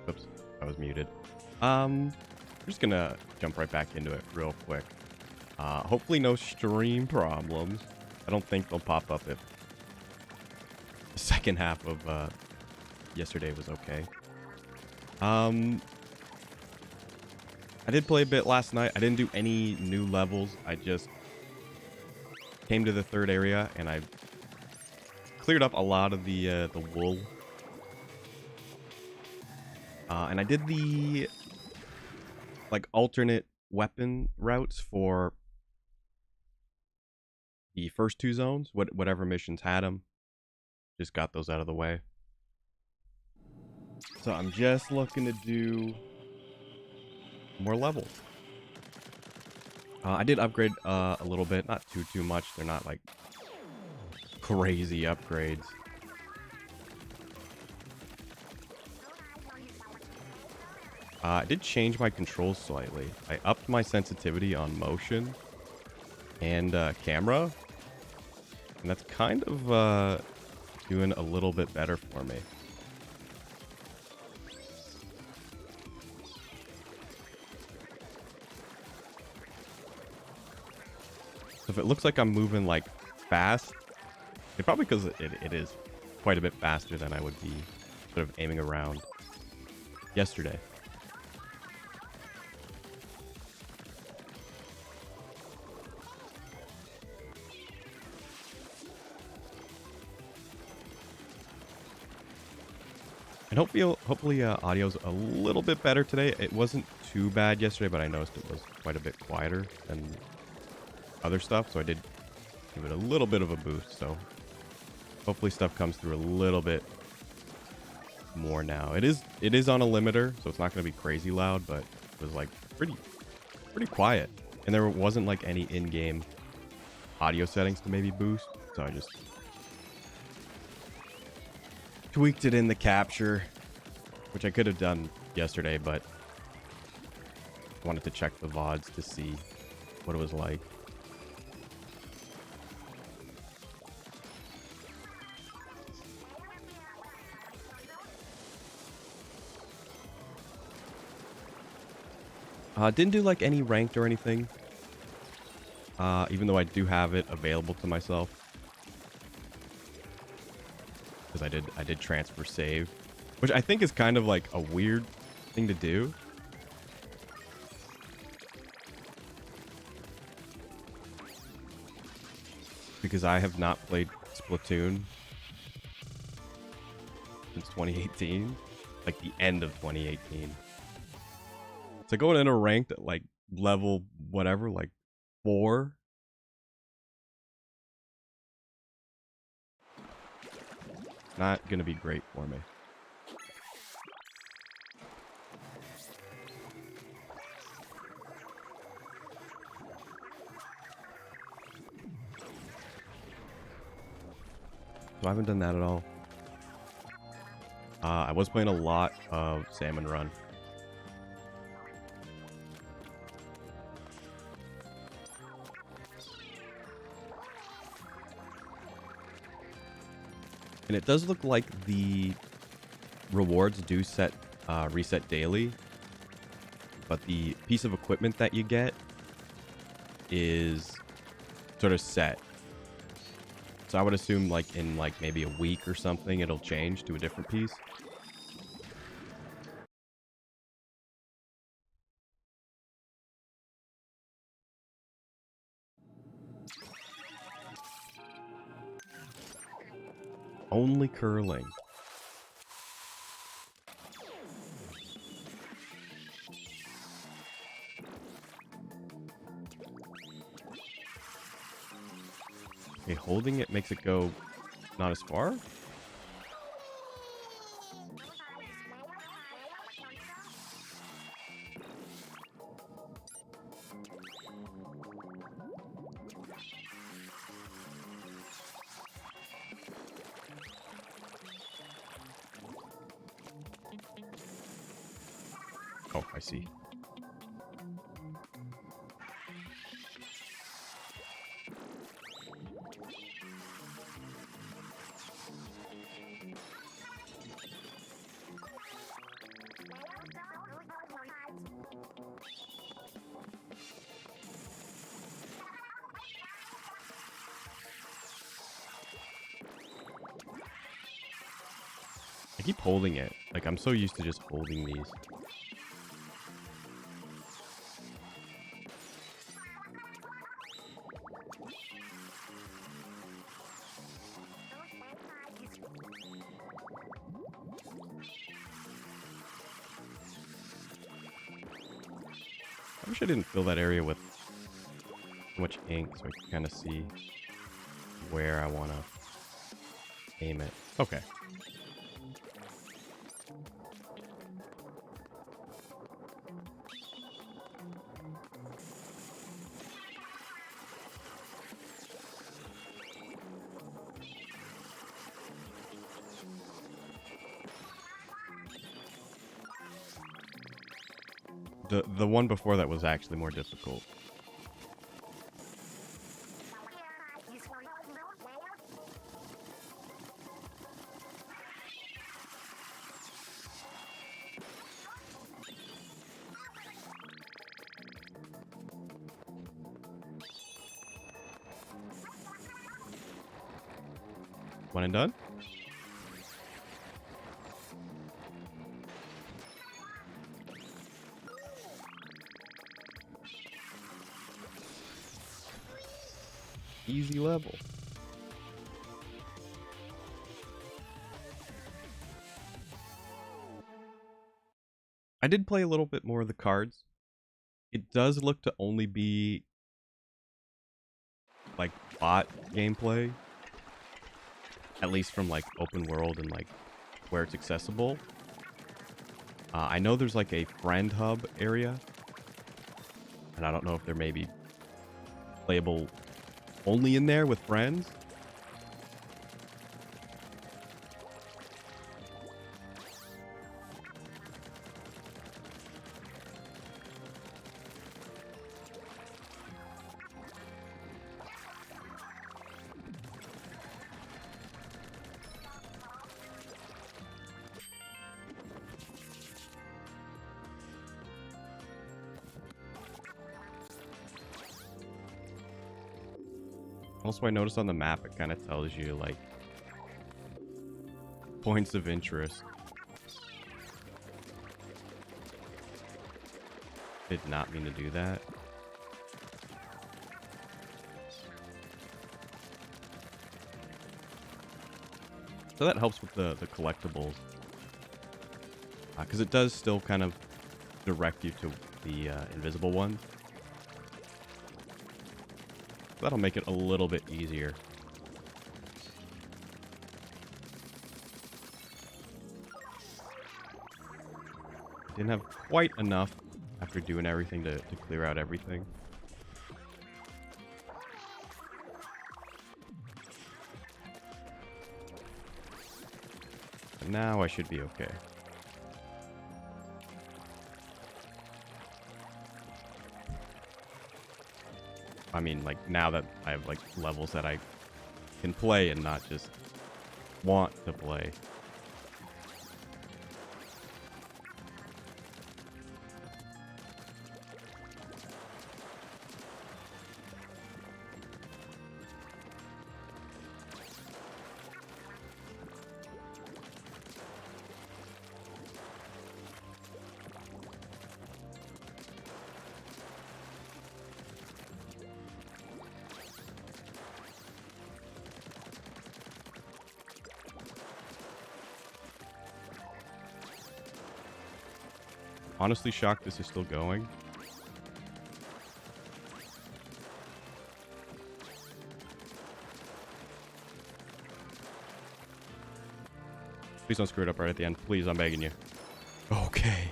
Oops, I was muted. We're just gonna jump right back into it real quick. Hopefully no stream problems. I don't think they'll pop up if the second half of yesterday was okay. I did play a bit last night. I didn't do any new levels. I just came to the third area and I cleared up a lot of the wool. And I did the like alternate weapon routes for the first two zones, whatever missions had them. Just got those out of the way. So I'm just looking to do more levels. I did upgrade a little bit, not too much. They're not like crazy upgrades. I did change my controls slightly. I upped my sensitivity on motion and camera, and that's kind of doing a little bit better for me. So if it looks like I'm moving like fast, it's probably because it is quite a bit faster than I would be sort of aiming around yesterday. And hopefully audio's a little bit better today. It wasn't too bad yesterday, but I noticed it was quite a bit quieter than other stuff, so I did give it a little bit of a boost. So hopefully stuff comes through a little bit more now. It is on a limiter, so it's not going to be crazy loud, but it was like pretty quiet, and there wasn't like any in-game audio settings to maybe boost, so I just tweaked it in the capture, which I could have done yesterday, but I wanted to check the VODs to see what it was like. Didn't do like any ranked or anything, even though I do have it available to myself, because I did transfer save, which I think is kind of like a weird thing to do. Because I have not played Splatoon since 2018, like the end of 2018. So going into ranked at like level whatever, like 4. Not gonna be great for me. So I haven't done that at all. I was playing a lot of Salmon Run. And it does look like the rewards do reset daily, but the piece of equipment that you get is sort of set. So I would assume like in like maybe a week or something, it'll change to a different piece. Only curling. Okay, holding it makes it go not as far. Oh, I see. keep holding it. Like, I'm so used to just holding these. I wish I didn't fill that area with too much ink so I can kind of see where I want to aim it. Okay. The one before that was actually more difficult. One and done? Easy level. I did play a little bit more of the cards. It does look to only be like bot gameplay, at least from like open world and like where it's accessible. I know there's like a friend hub area, and I don't know if there may be playable only in there with friends. Also, I noticed on the map, it kind of tells you, like, points of interest. Did not mean to do that. So that helps with the collectibles. Because it does still kind of direct you to the invisible one. That'll make it a little bit easier. Didn't have quite enough after doing everything to clear out everything. But now I should be okay. I mean, like, now that I have, like, levels that I can play and not just want to play. Honestly shocked this is still going. Please don't screw it up right at the end. Please, I'm begging you. Okay.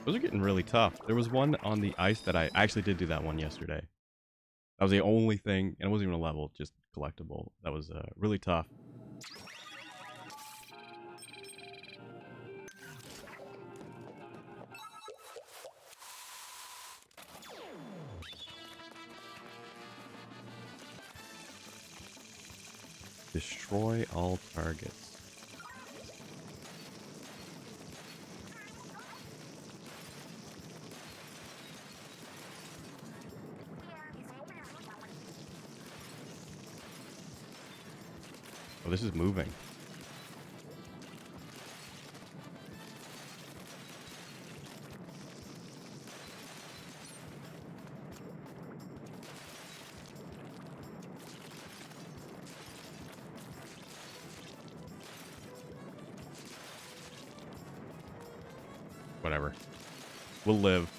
Those are getting really tough. There was one on the ice that I actually did do that one yesterday. That was the only thing, and it wasn't even a level, just collectible. That was really tough. Destroy all targets. Oh, this is moving. Whatever. We'll live.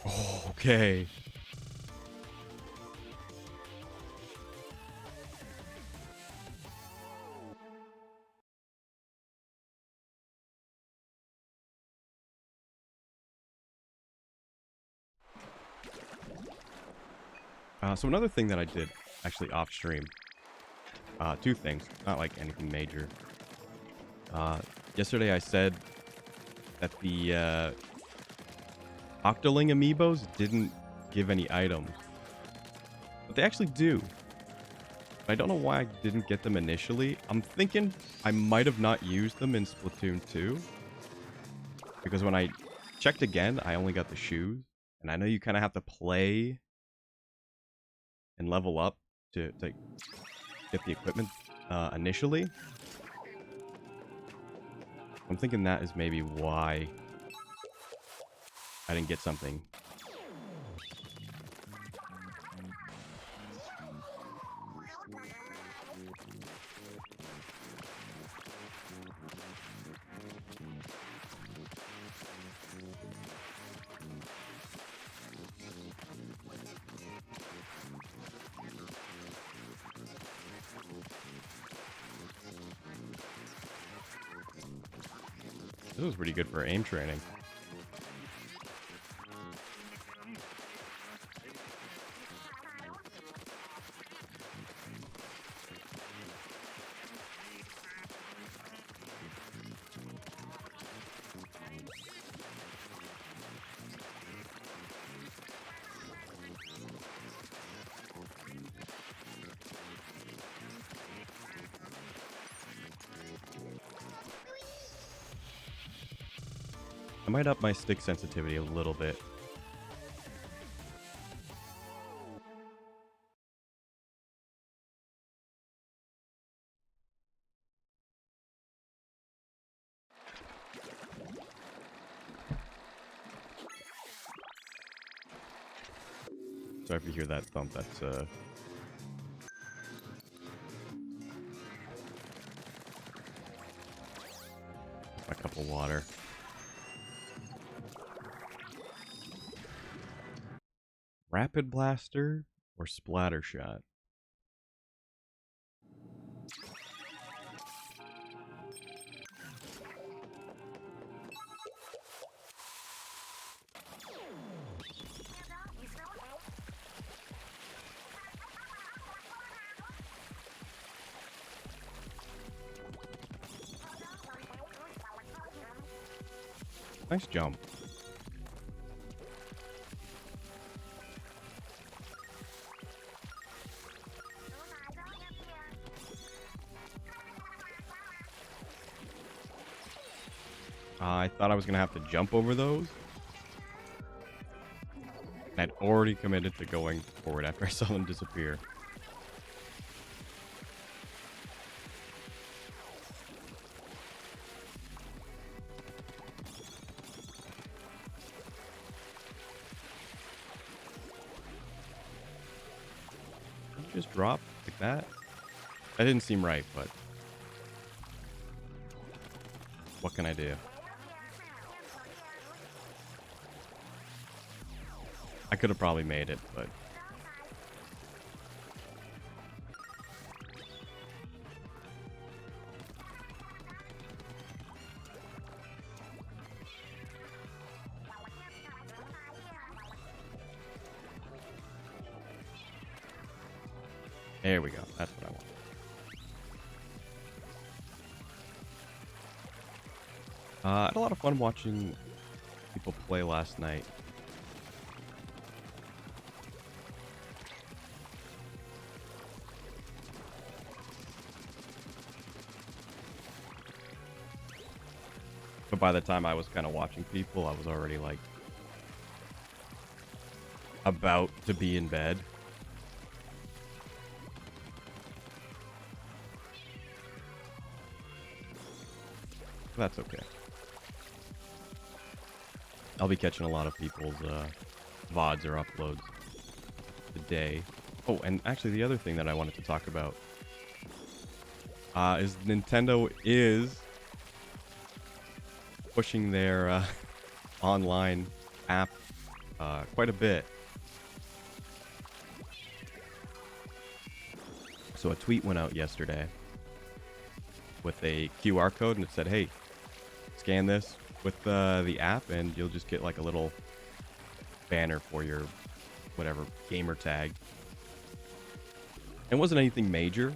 Oh, okay. So another thing that I did actually off stream, two things, not like anything major. Yesterday I said that the Octoling amiibos didn't give any items, but they actually do. I don't know why I didn't get them initially. I'm thinking I might have not used them in Splatoon 2, because when I checked again, I only got the shoes, and I know you kind of have to play and level up to get the equipment initially. I'm thinking that is maybe why I didn't get something. This was pretty good for aim training. I might up my stick sensitivity a little bit. Sorry if you hear that thump, that's my cup of water. Rapid Blaster or Splatter Shot? Nice jump. I thought I was going to have to jump over those. I'd already committed to going forward after I saw them disappear. Did you just drop like that? That didn't seem right, but what can I do? I could have probably made it, but there we go. That's what I want. I had a lot of fun watching people play last night. But by the time I was kind of watching people, I was already like about to be in bed. That's okay. I'll be catching a lot of people's VODs or uploads today. Oh, and actually the other thing that I wanted to talk about is Nintendo is pushing their online app quite a bit. So a tweet went out yesterday with a QR code, and it said, hey, scan this with the app and you'll just get like a little banner for your whatever gamer tag. It wasn't anything major,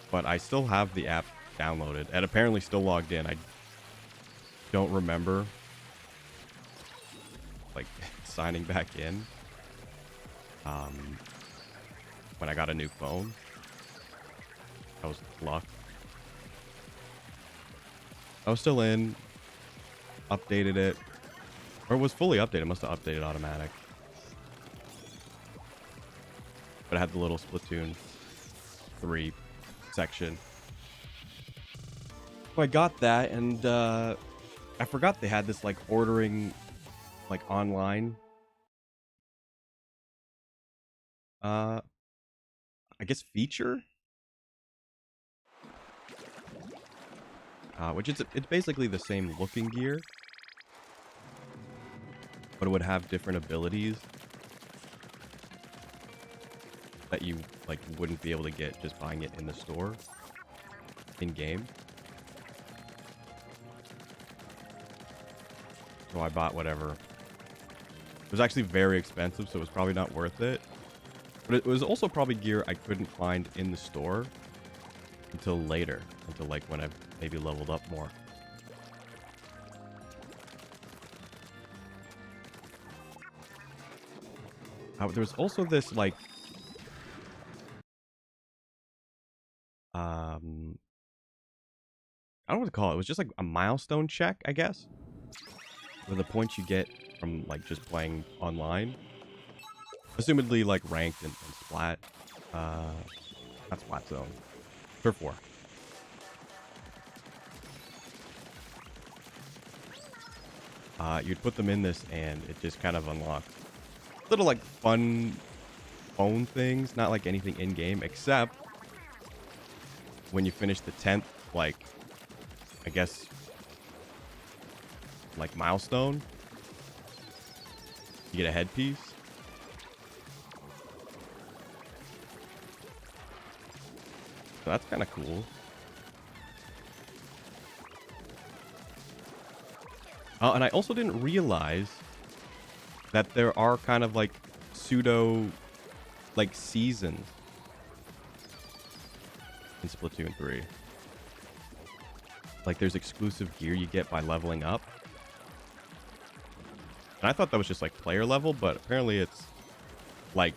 but I still have the app downloaded and apparently still logged in. I don't remember like signing back in when I got a new phone. That was luck. I was still in, updated it, or it was fully updated. Must have updated automatic. But I had the little Splatoon 3 section. So I got that, and I forgot they had this like ordering, like online. I guess feature. Which it's basically the same looking gear, but it would have different abilities that you like wouldn't be able to get just buying it in the store in game. So I bought whatever. It was actually very expensive, so it was probably not worth it. But it was also probably gear I couldn't find in the store until later, until like when I've maybe leveled up more. There was also this like I don't know what to call it. It was just like a milestone check, I guess, with the points you get from like just playing online. Assumedly like ranked and splat. Not splat zone. Turf war. You'd put them in this and it just kind of unlocked little like fun phone things, not like anything in game, except when you finish the 10th, like I guess like milestone, you get a headpiece. So that's kind of cool. And I also didn't realize that there are kind of like pseudo like seasons in Splatoon 3. Like there's exclusive gear you get by leveling up. And I thought that was just like player level, but apparently it's like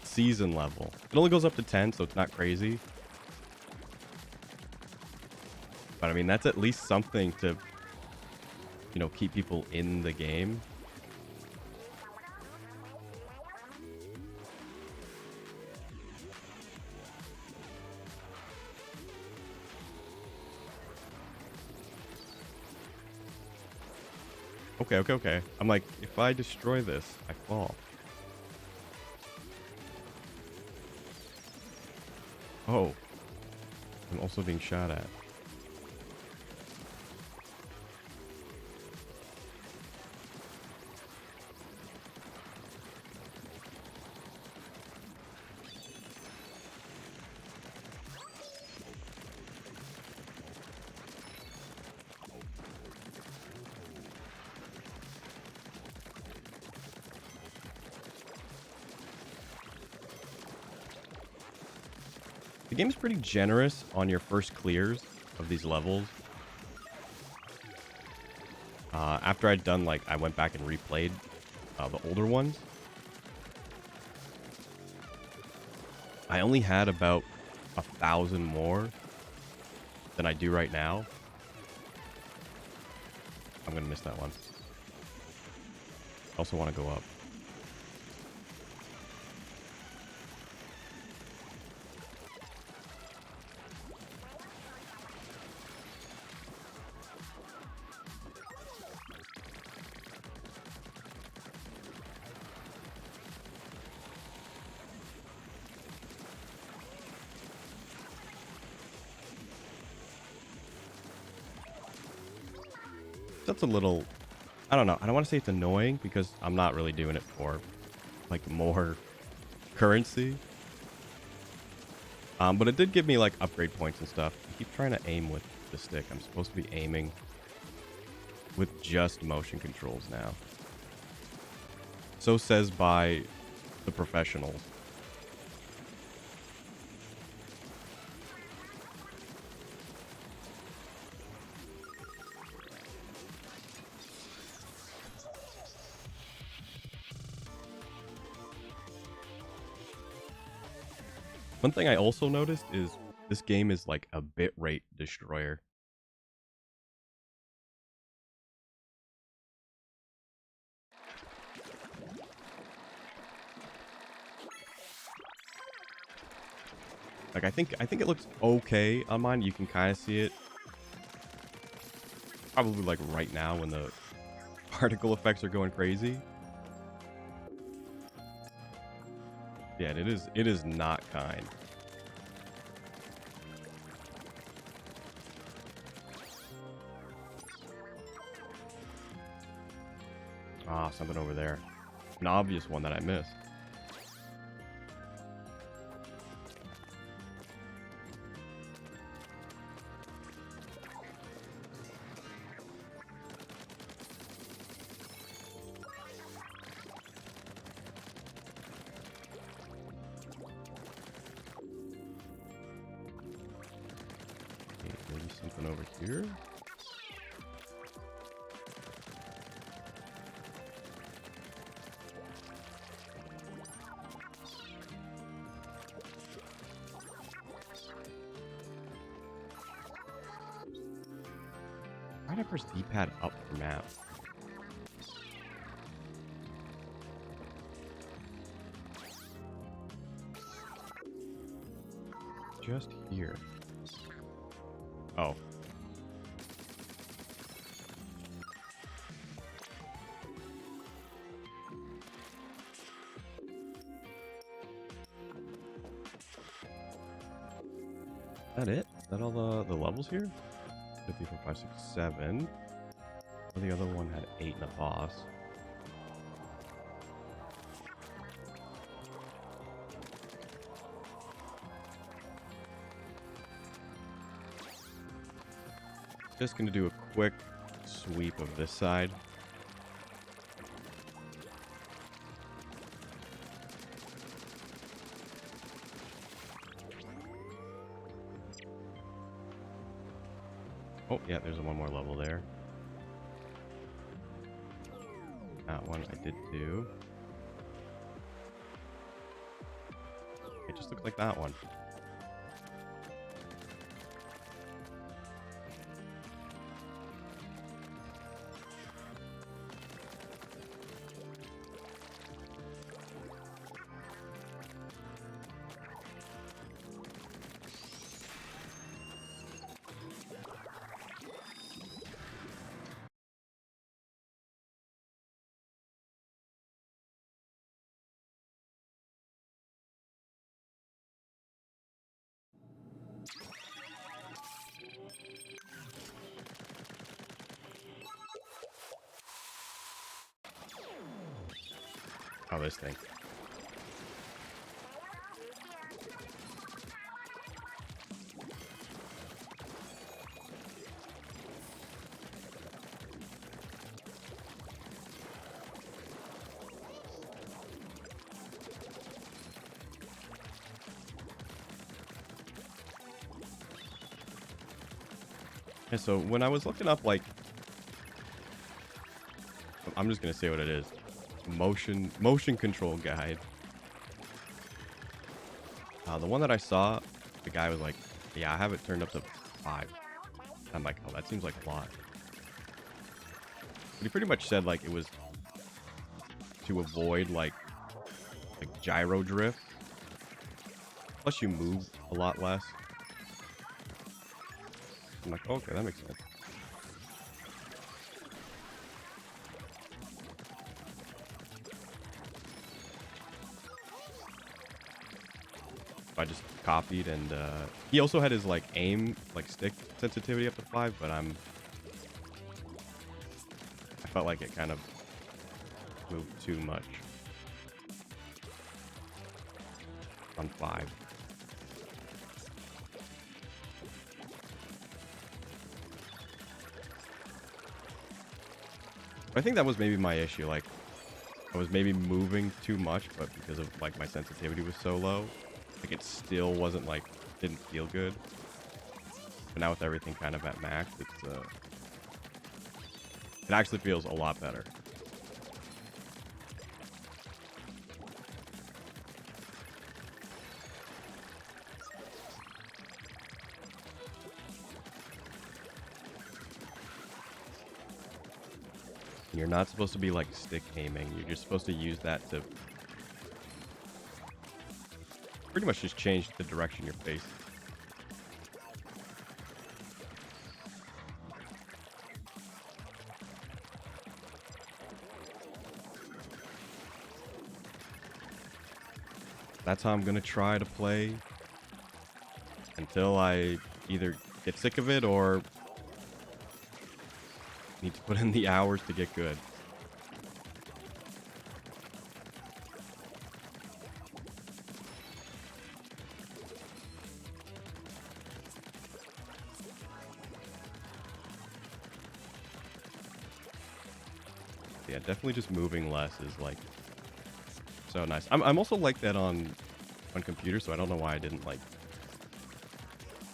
season level. It only goes up to 10, so it's not crazy. But I mean, that's at least something to, you know, keep people in the game. Okay. I'm like, if I destroy this, I fall. Oh. I'm also being shot at. The game's pretty generous on your first clears of these levels. After I'd done, like, I went back and replayed the older ones. I only had about 1,000 more than I do right now. I'm gonna miss that one. I also want to go up. That's a little, I don't know. I don't want to say it's annoying because I'm not really doing it for like more currency. But it did give me like upgrade points and stuff. I keep trying to aim with the stick. I'm supposed to be aiming with just motion controls now. So says by the professionals. One thing I also noticed is this game is like a bitrate destroyer. Like I think it looks okay on mine. You can kind of see it. Probably like right now when the particle effects are going crazy. Yeah, it is not kind. Ah, something over there. An obvious one that I missed. Okay, maybe something over here. Why did I press D-pad up for map? Just here. Oh. Is that it? Is that all the levels here? 50, 4, 5, 6, 7. Oh, the other one had 8 in the boss. Just gonna do a quick sweep of this side. Oh, yeah, there's one more level there. That one I did do. It just looks like that one. Oh, this thing. Yeah, so when I was looking up, like, I'm just gonna say what it is. Motion control guide. The one that I saw the guy was like, yeah, I have it turned up to 5. I'm like, oh, that seems like a lot. But he pretty much said like it was to avoid like gyro drift. Plus you move a lot less. I'm like, oh, okay, that makes sense. I just copied, and he also had his like aim, like stick sensitivity up to 5, but I felt like it kind of moved too much on 5. I think that was maybe my issue. Like, I was maybe moving too much, but because of like my sensitivity was so low, like it still wasn't like, didn't feel good. But now with everything kind of at max, it actually feels a lot better. You're not supposed to be like stick aiming. You're just supposed to use that to pretty much just change the direction you're facing. That's how I'm gonna try to play until I either get sick of it or need to put in the hours to get good. Yeah, definitely just moving less is like so nice. I'm also like that on computer, so I don't know why I didn't like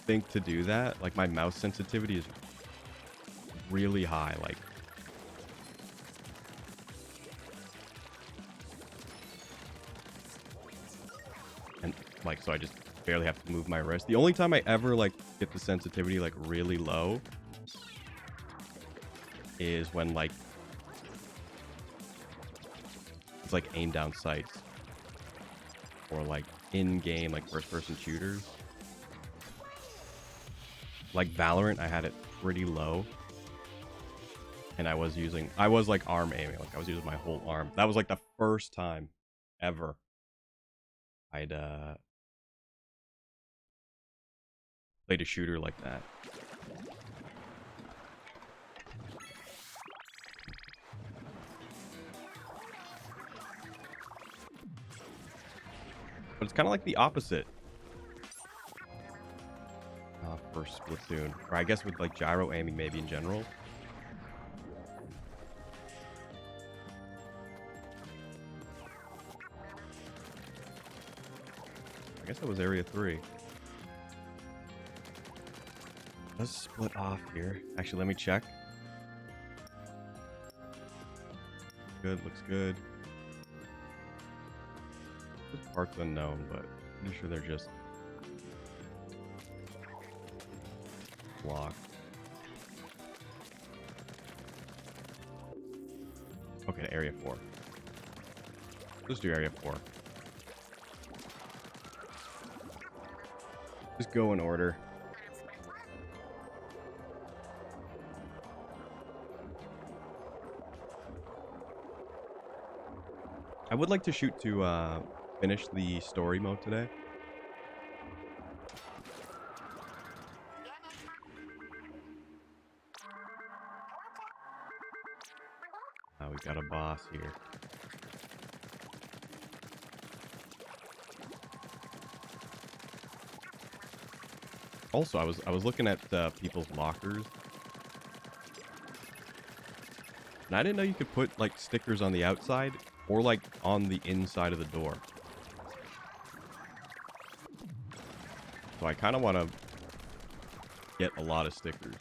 think to do that. Like my mouse sensitivity is really high, like and like so I just barely have to move my wrist. The only time I ever like get the sensitivity like really low is when like it's like aim down sights or like in-game like first-person shooters. Like Valorant, I had it pretty low. And I was like arm aiming. Like I was using my whole arm. That was like the first time ever I'd played a shooter like that. But it's kind of like the opposite for Splatoon. Or I guess with like gyro aiming maybe in general. I guess that was Area 3. Let's split off here. Actually, let me check. Good, looks good. This part's unknown, but I'm pretty sure they're just blocked. Okay, Area 4. Let's do Area 4. Just go in order. I would like to shoot to finish the story mode today. We got a boss here. Also, I was looking at people's lockers, and I didn't know you could put like stickers on the outside or like on the inside of the door. So I kind of want to get a lot of stickers.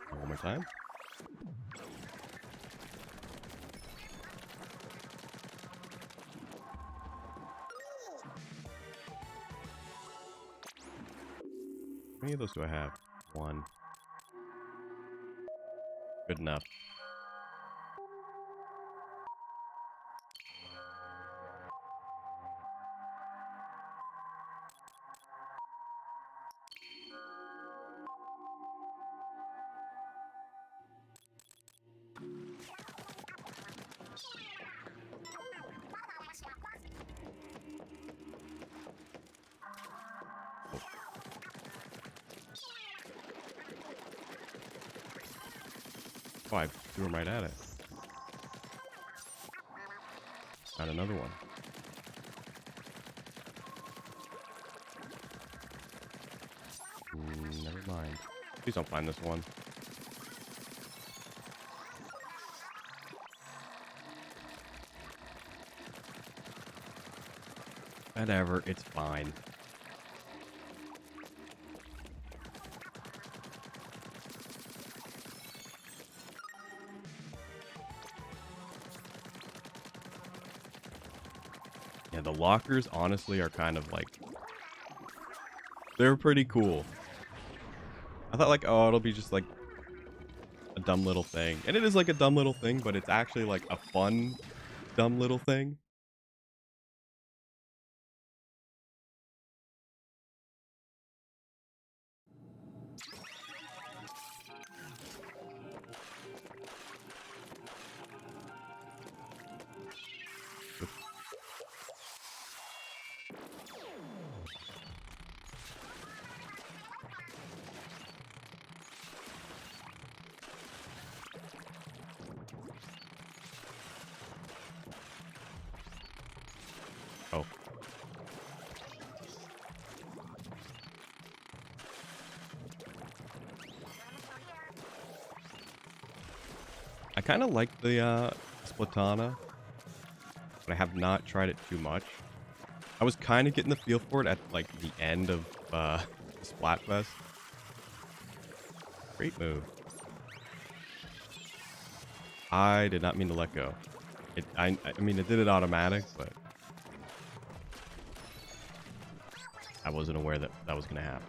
One more time. How many of those do I have? One. Good enough. Oh, I threw him right at it. Got another one. Never mind. Please don't find this one. Whatever, it's fine. Yeah, the lockers honestly are kind of like, they're pretty cool. I thought like, oh, it'll be just like a dumb little thing. And it is like a dumb little thing, but it's actually like a fun, dumb little thing. Oh. I kind of like the Splatana, but I have not tried it too much. I was kind of getting the feel for it at like the end of Splatfest. Great move. I did not mean to let go. I mean, it did it automatic, but I wasn't aware that that was going to happen.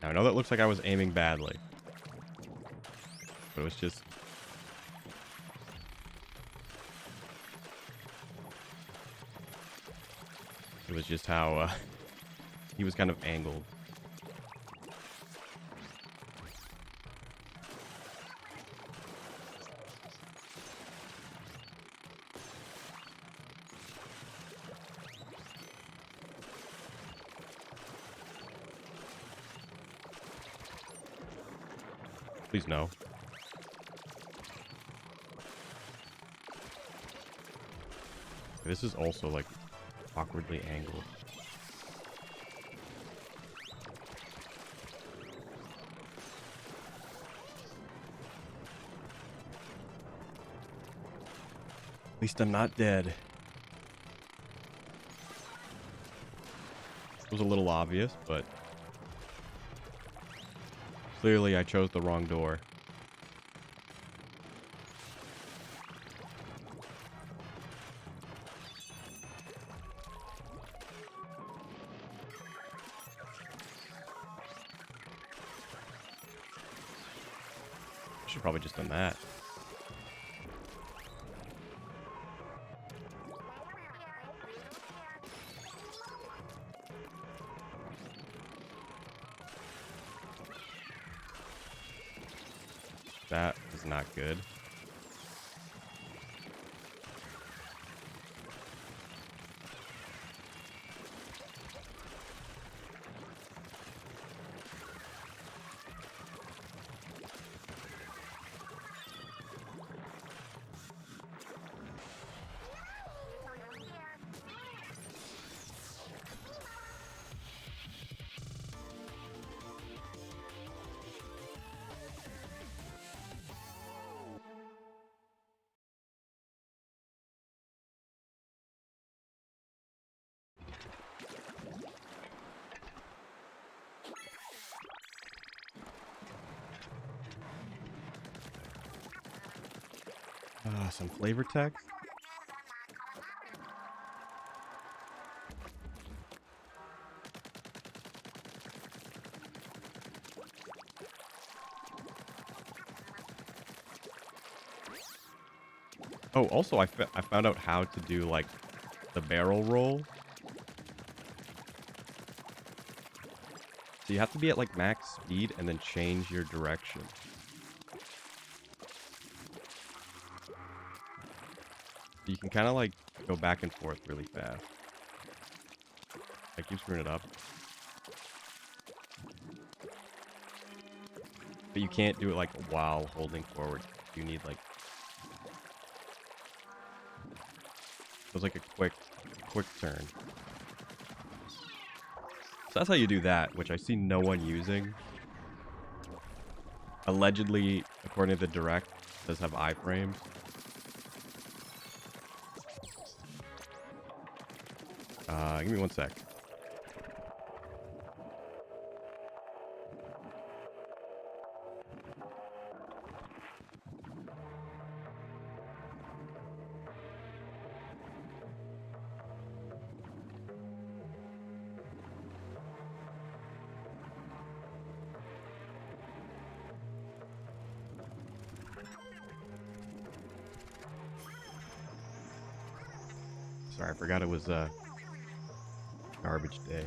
Now, I know that looks like I was aiming badly, but it was just... It was just how he was kind of angled. Please no. This is also like awkwardly angled. At least I'm not dead. It was a little obvious, but clearly I chose the wrong door. Should probably just done that. That is not good. Some flavor text. Oh, also I found out how to do like the barrel roll. So you have to be at like max speed and then change your direction. You can kind of like go back and forth really fast. I keep screwing it up. But you can't do it like while holding forward. You need like... It was like a quick turn. So that's how you do that, which I see no one using. Allegedly, according to the Direct, it does have iframes. Give me one sec. Sorry, I forgot it was garbage day.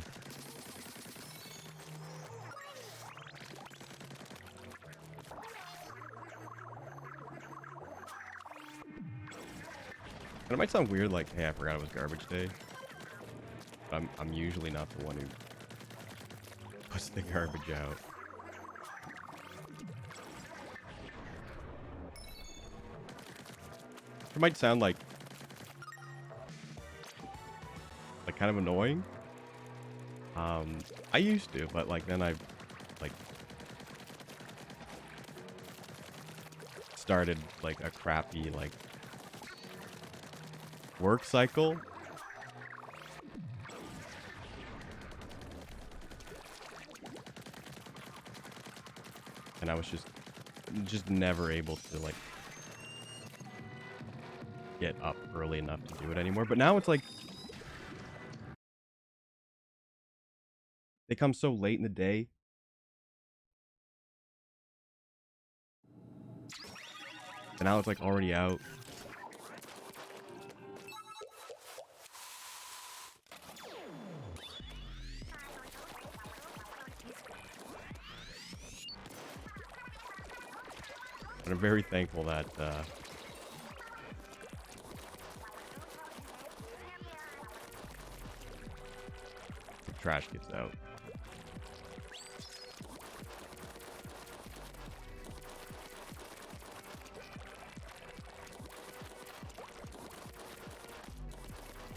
And it might sound weird, like, hey, I forgot it was garbage day. But I'm usually not the one who puts the garbage out. It might sound like kind of annoying. I used to, but like then I like started like a crappy like work cycle. And I was just never able to like get up early enough to do it anymore. But now it's like they come so late in the day. And now it's like already out. And I'm very thankful that the trash gets out.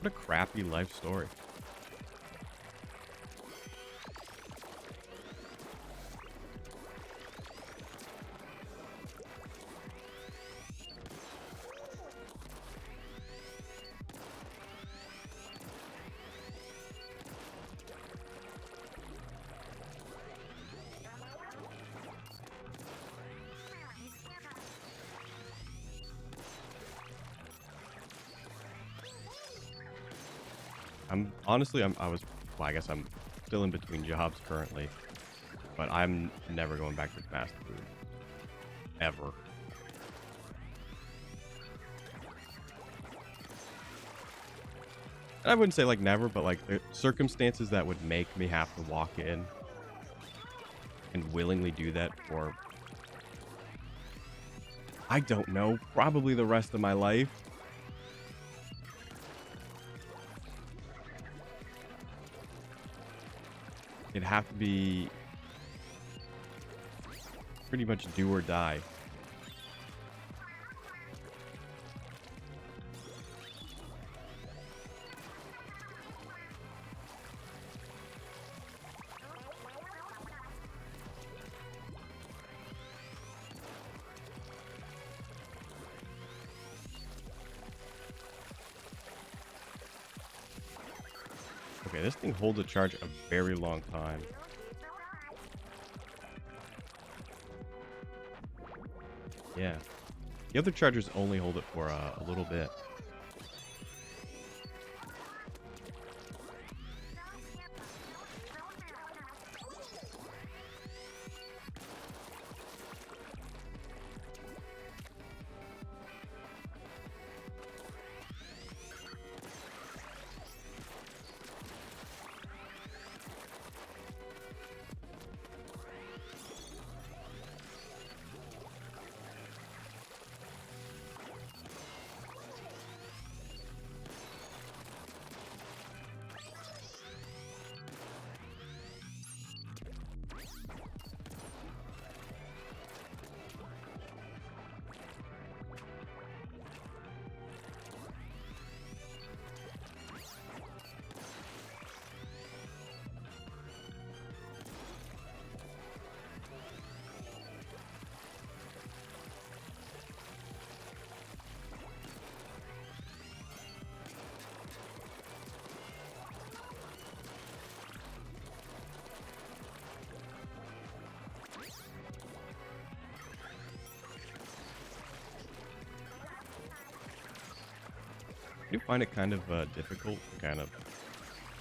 What a crappy life story. I guess I'm still in between jobs currently, but I'm never going back to fast food. Ever. And I wouldn't say like never, but like the circumstances that would make me have to walk in and willingly do that for, I don't know, probably the rest of my life. It'd have to be pretty much do or die. Okay, this thing holds a charge a very long time. Yeah. The other chargers only hold it for a little bit. I do find it kind of difficult to kind of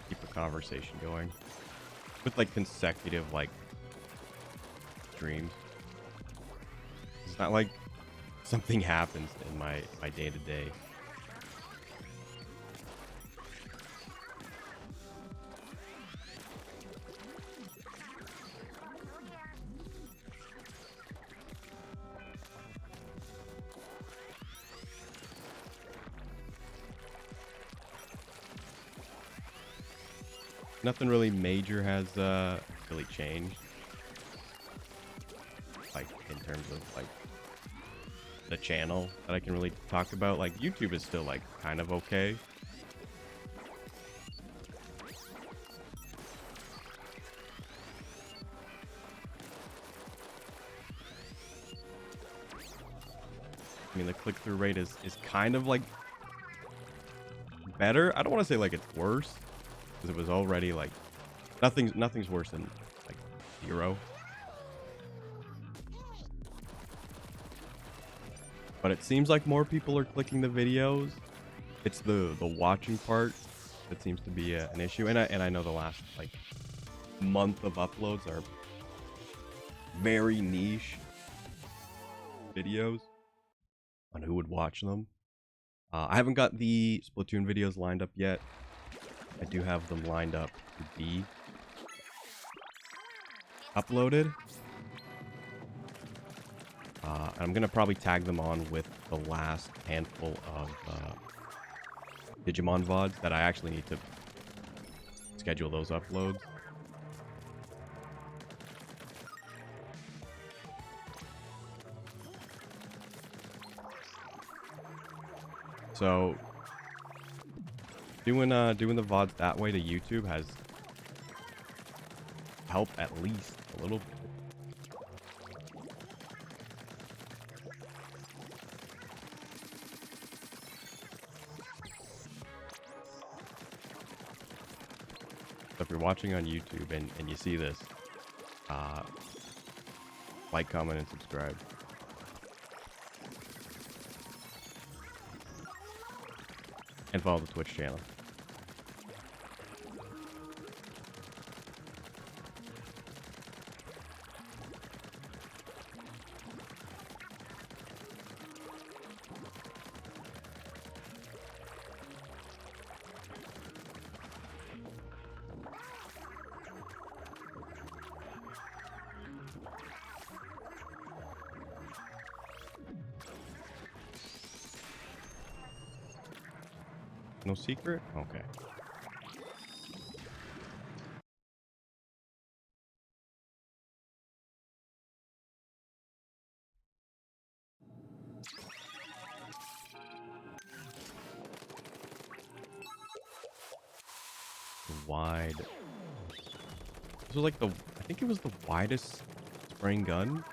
keep a conversation going with like consecutive like streams. It's not like something happens in my day to day. Nothing really major has really changed, like in terms of like the channel that I can really talk about. Like YouTube is still like kind of okay. I mean, the click-through rate is kind of like better. I don't want to say like it's worse, because it was already like nothing's worse than like 0. But it seems like more people are clicking the videos. It's the watching part that seems to be an issue. And I know the last like month of uploads are very niche videos on who would watch them. I haven't got the Splatoon videos lined up yet. I do have them lined up to be uploaded. I'm going to probably tag them on with the last handful of Digimon VODs that I actually need to schedule those uploads. So doing the VODs that way to YouTube has helped at least a little bit. So if you're watching on YouTube and you see this, like, comment, and subscribe. And follow the Twitch channel. No secret? Okay. Wide. This was like I think it was the widest spraying gun.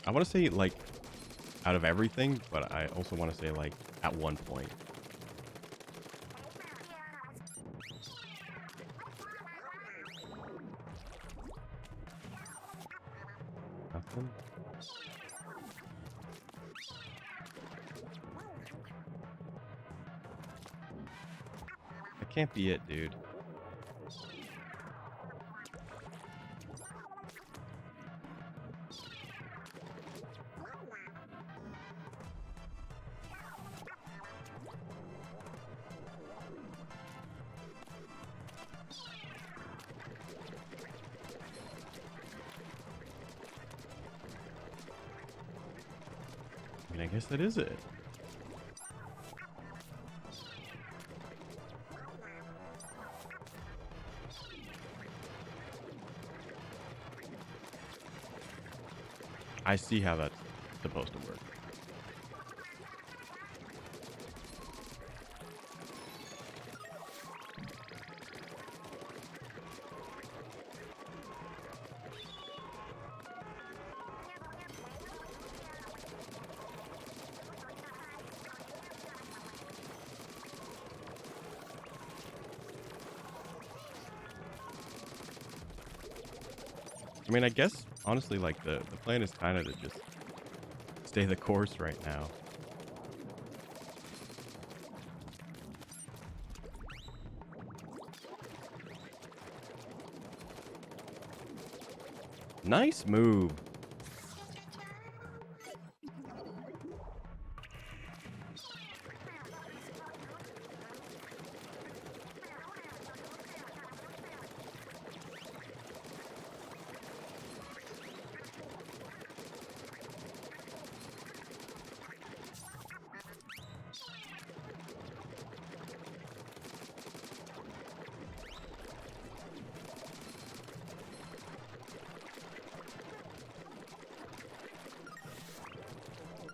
I want to say like out of everything, but I also want to say like at one point. something? That can't be it, dude. I mean, I guess that is it. I see how that's supposed to work. I mean, I guess, honestly, like, the plan is kind of to just stay the course right now. Nice move.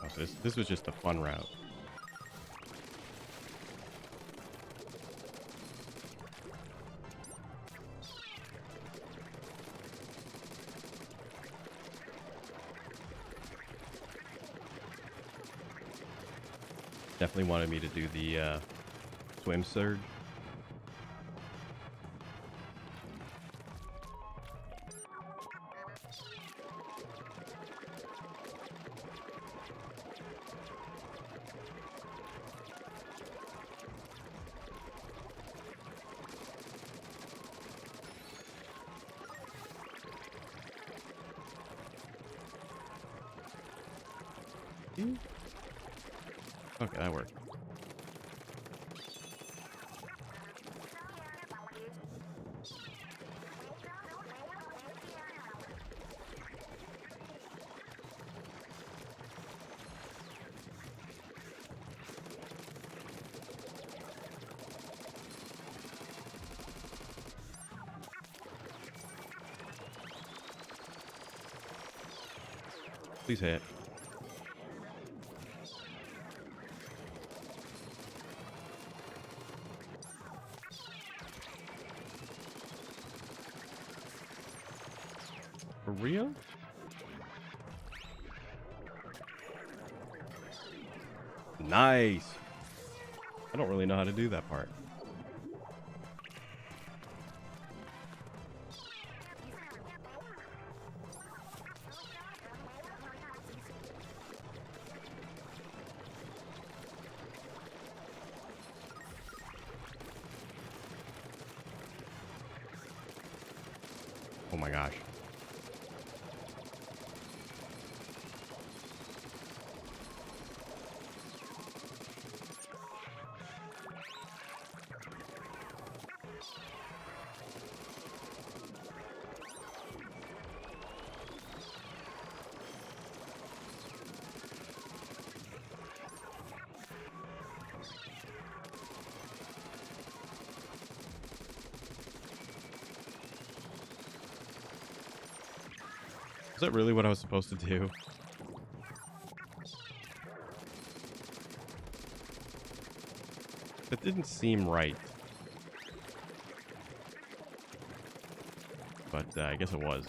Oh, so this was just a fun route. Definitely wanted me to do the swim surge. Okay, that worked. Please hit. For real? Nice. I don't really know how to do that part. Oh my gosh. Is that really what I was supposed to do? That didn't seem right. But I guess it was.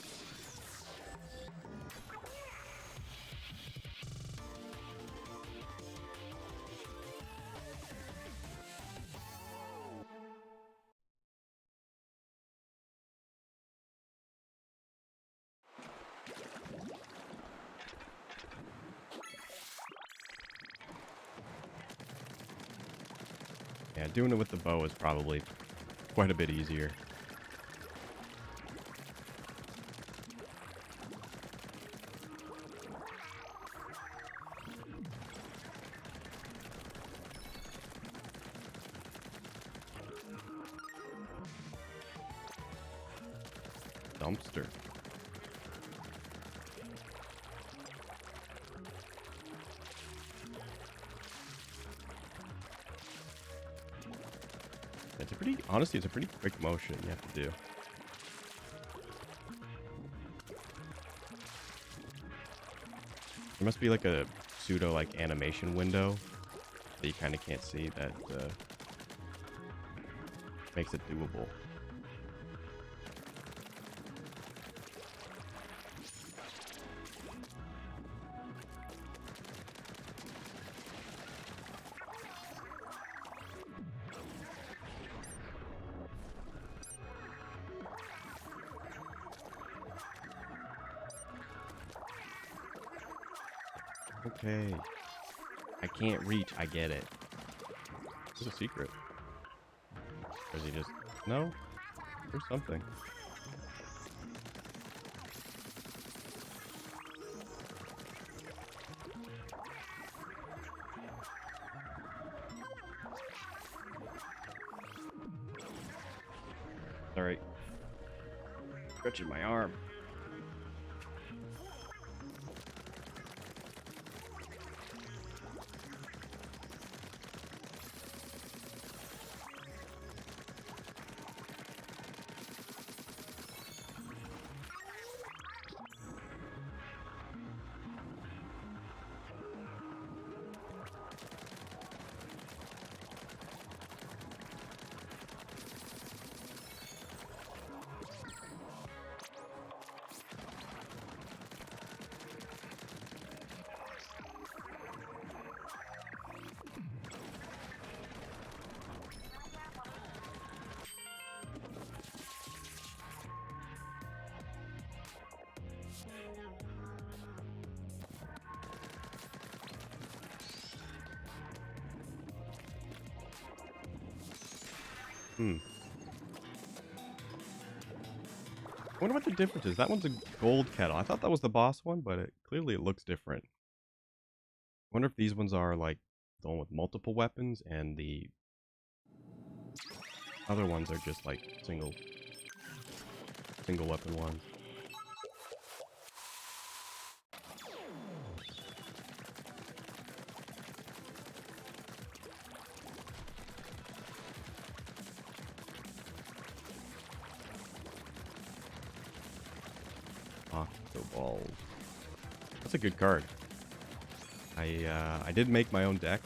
Yeah, doing it with the bow is probably quite a bit easier. Dumpster. It's a pretty, honestly, it's a pretty quick motion you have to do. There must be like a pseudo like animation window that you kind of can't see that makes it doable. Okay. I can't reach. I get it. There's a secret. Or is he just... No? There's something. Alright. Stretching my arm. I wonder what the difference is. That one's a gold kettle. I thought that was the boss one, but clearly it looks different. I wonder if these ones are like the one with multiple weapons and the other ones are just like single weapon ones. Octo balls. That's a good card. I did make my own deck.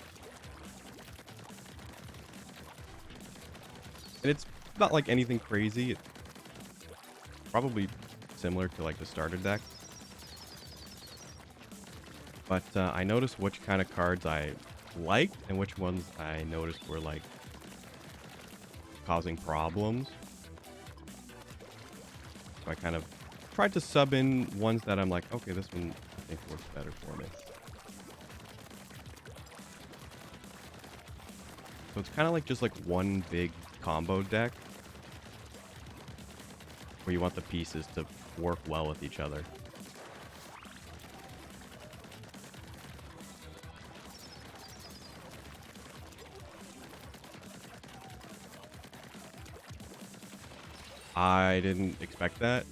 And it's not like anything crazy. It's probably similar to like the starter deck. But I noticed which kind of cards I liked and which ones I noticed were like causing problems. So I kind of tried to sub in ones that I'm like, okay, this one I think works better for me. So it's kind of like just like one big combo deck where you want the pieces to work well with each other. I didn't expect that.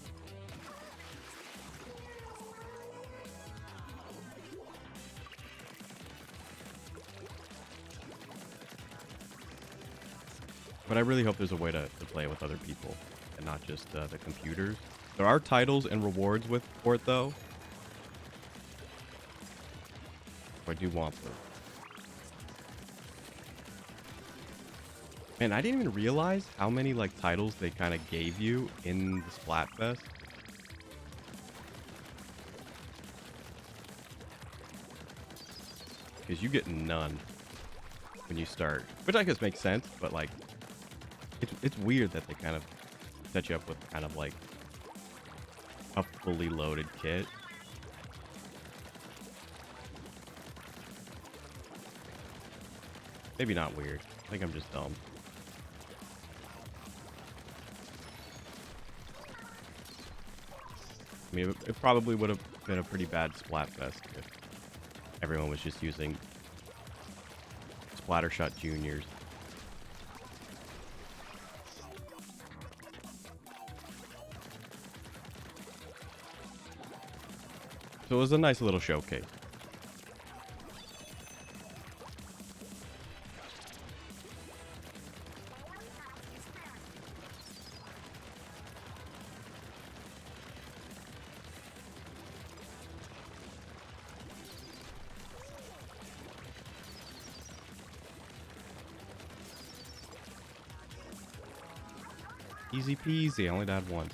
But I really hope there's a way to play with other people and not just the computers. There are titles and rewards for it, though. I do want them. Man, I didn't even realize how many like titles they kind of gave you in the Splatfest. Because you get none when you start. Which I guess makes sense, but like it's weird that they kind of set you up with kind of like a fully loaded kit. Maybe not weird. I think I'm just dumb. I mean, it probably would have been a pretty bad Splatfest if everyone was just using Splattershot Juniors. So it was a nice little showcase. Easy peasy, I only died once.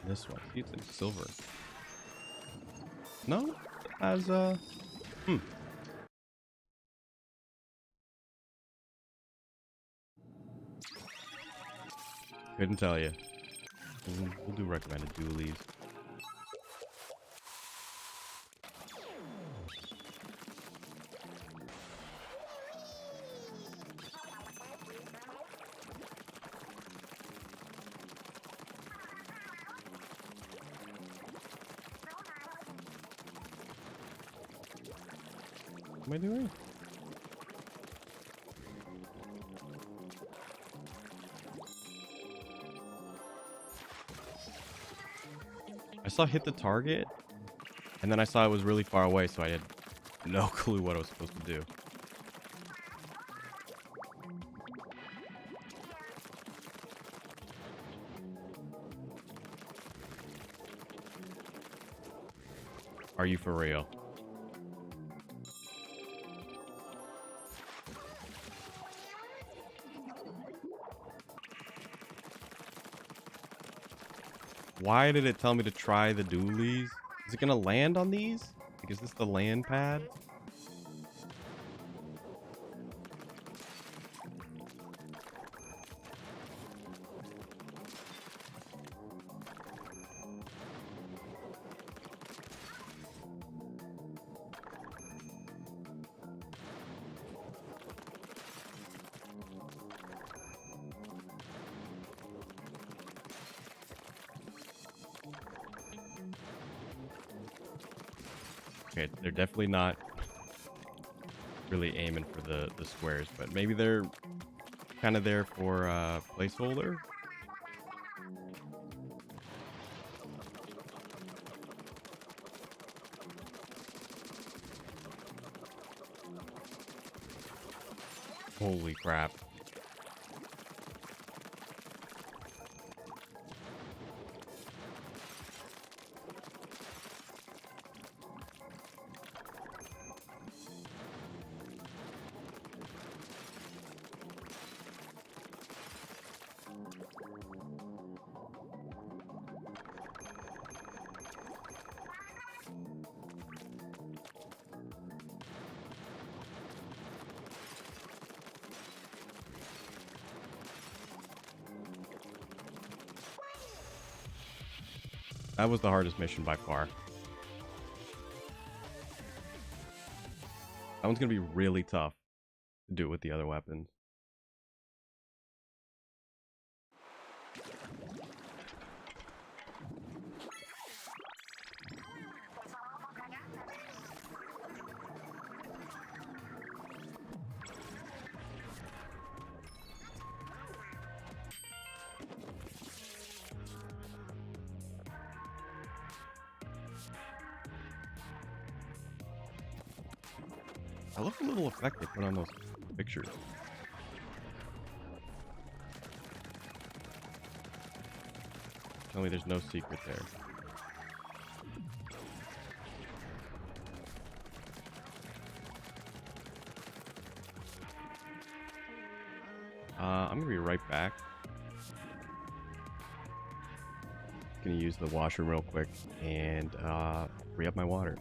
This one, see, it's in silver. No? As, couldn't tell you. We'll do recommended dualies. What am I doing? I saw hit the target, and then I saw it was really far away, so I had no clue what I was supposed to do. Are you for real? Why did it tell me to try the dualies? Is it gonna land on these? Like, is this the land pad? Okay, they're definitely not really aiming for the squares, but maybe they're kind of there for placeholder. Holy crap. That was the hardest mission by far. That one's gonna be really tough to do it with the other weapons. I love the little effect they put on those pictures. Tell me there's no secret there. I'm gonna be right back. Can gonna use the washroom real quick and re-up my water.